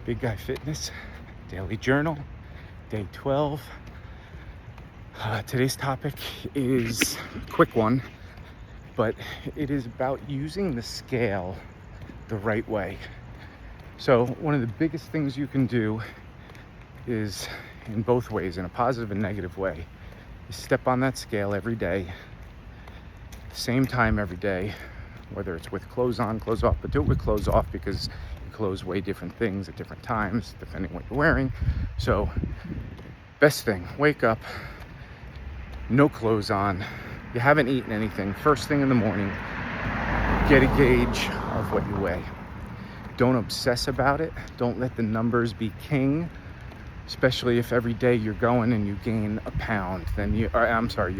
Big Guy Fitness Daily Journal, Day 12. Today's topic is a quick one, but it is about using the scale the right way. So one of the biggest things you can do is, in both ways, in a positive and negative way, is step on that scale every day, same time every day, whether it's with clothes on, clothes off, but do it with clothes off because your clothes weigh different things at different times, depending what you're wearing. So best thing, wake up, no clothes on, you haven't eaten anything, first thing in the morning, get a gauge of what you weigh. Don't obsess about it. Don't let the numbers be king, especially if every day you're going and you gain a pound, you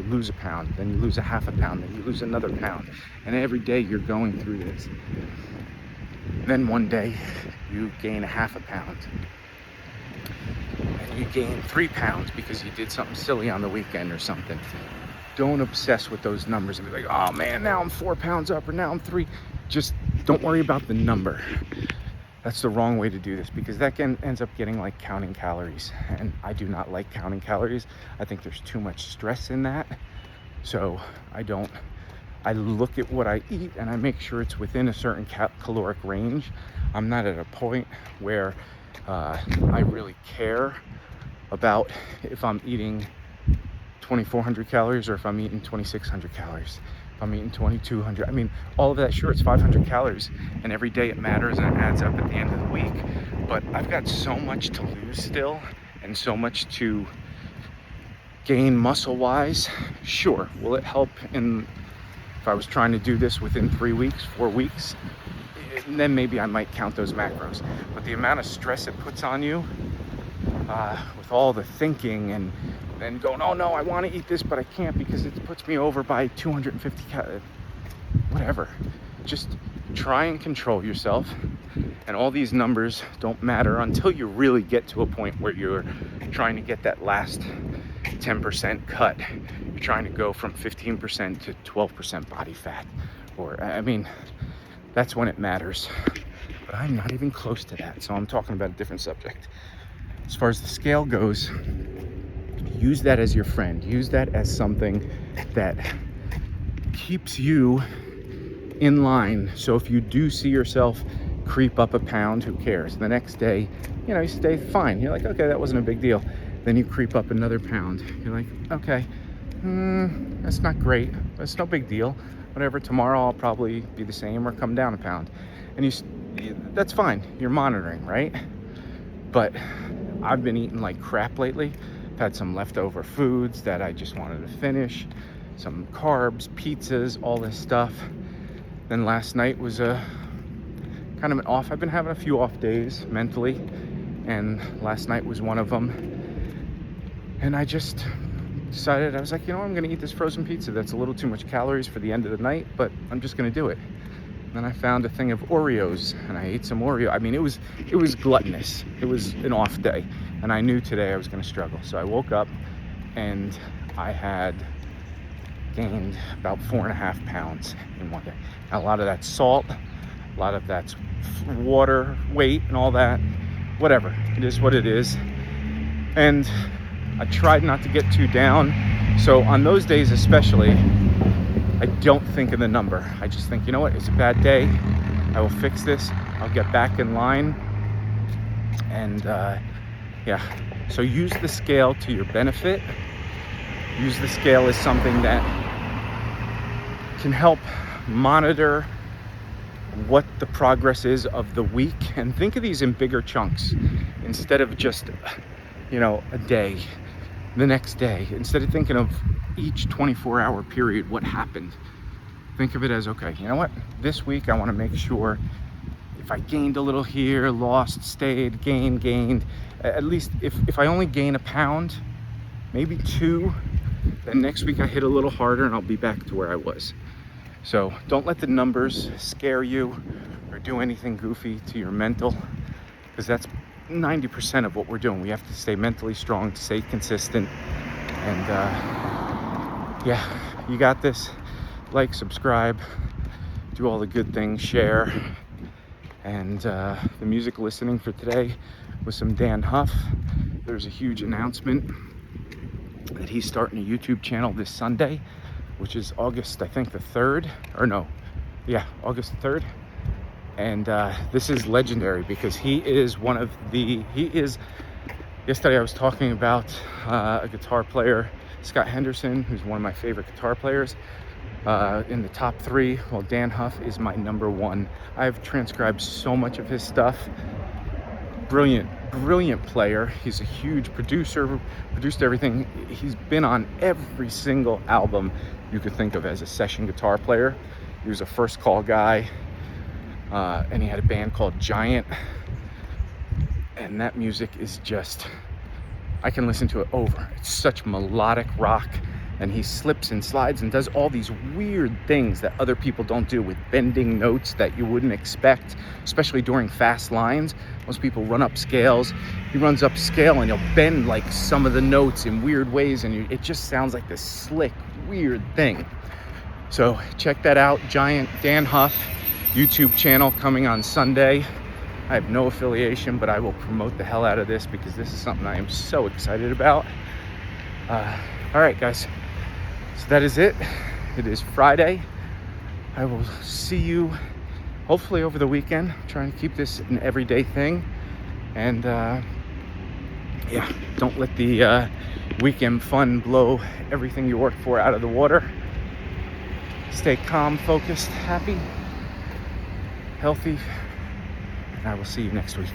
lose a pound, then you lose a half a pound, then you lose another pound. And every day you're going through this. Then one day you gain a half a pound. And you gain 3 pounds because you did something silly on the weekend or something. Don't obsess with those numbers and be like, oh man, now I'm 4 pounds up or now I'm 3. Just don't worry about the number. That's the wrong way to do this because that ends up getting like counting calories. And I do not like counting calories. I think there's too much stress in that. So I look at what I eat and I make sure it's within a certain caloric range. I'm not at a point where I really care about if I'm eating 2,400 calories or if I'm eating 2,600 calories. If I'm eating 2,200, I mean, all of that, sure, it's 500 calories, and every day it matters and it adds up at the end of the week. But I've got so much to lose still and so much to gain muscle-wise. Sure, will it help if I was trying to do this within 3 weeks, 4 weeks? Then maybe I might count those macros. But the amount of stress it puts on you with all the thinking and going, oh no, I want to eat this, but I can't because it puts me over by 250 calories. Whatever. Just try and control yourself. And all these numbers don't matter until you really get to a point where you're trying to get that last 10% cut. You're trying to go from 15% to 12% body fat. That's when it matters. But I'm not even close to that, so I'm talking about a different subject. As far as the scale goes, use that as your friend. Use that as something that keeps you in line. So if you do see yourself creep up a pound, who cares? The next day, you stay fine. You're like, okay, that wasn't a big deal. Then you creep up another pound. You're like, okay, that's not great. That's no big deal. Whatever, tomorrow I'll probably be the same or come down a pound. And that's fine. You're monitoring, right? But I've been eating like crap lately. I've had some leftover foods that I just wanted to finish. Some carbs, pizzas, all this stuff. Then last night was kind of an off. I've been having a few off days mentally. And last night was one of them. And I just decided, I was like, I'm going to eat this frozen pizza. That's a little too much calories for the end of the night, but I'm just going to do it. Then I found a thing of Oreos and I ate some Oreo. I mean, it was gluttonous. It was an off day. And I knew today I was going to struggle. So I woke up and I had gained about 4.5 pounds in one day. Now, a lot of that's salt, a lot of that's water weight and all that. Whatever. It is what it is. And I tried not to get too down. So on those days especially, I don't think of the number. I just think, you know what, it's a bad day. I will fix this. I'll get back in line. And so use the scale to your benefit. Use the scale as something that can help monitor what the progress is of the week. And think of these in bigger chunks instead of just, a day, the next day. Instead of thinking of each 24-hour period, what happened, think of it as, okay, you know what, this week I want to make sure if I gained a little here, lost, stayed, gained, at least if I only gain a pound, maybe 2, then next week I hit a little harder and I'll be back to where I was. So don't let the numbers scare you or do anything goofy to your mental, because that's 90% of what we're doing. We have to stay mentally strong, stay consistent, and you got this. Like, subscribe, do all the good things, share, And the music listening for today was some Dan Huff. There's a huge announcement that he's starting a YouTube channel this Sunday, which is August, I think the 3rd, or no, yeah, August 3rd. And this is legendary because he is yesterday I was talking about a guitar player, Scott Henderson, who's one of my favorite guitar players, in the top 3. Well, Dan Huff is my number 1. I've transcribed so much of his stuff. Brilliant player. He's a huge producer, produced everything. He's been on every single album you could think of as a session guitar player. He was a First Call guy, and he had a band called Giant. And that music is just, I can listen to it over. It's such melodic rock, and he slips and slides and does all these weird things that other people don't do, with bending notes that you wouldn't expect, especially during fast lines. Most people run up scales. He runs up scale and he'll bend like some of the notes in weird ways, and it just sounds like this slick, weird thing. So check that out. Giant Dan Huff YouTube channel coming on Sunday. I have no affiliation, but I will promote the hell out of this because this is something I am so excited about. All right, guys. So that is it. It is Friday. I will see you hopefully over the weekend. I'm trying to keep this an everyday thing. And yeah, don't let the weekend fun blow everything you work for out of the water. Stay calm, focused, happy, healthy, and I will see you next week.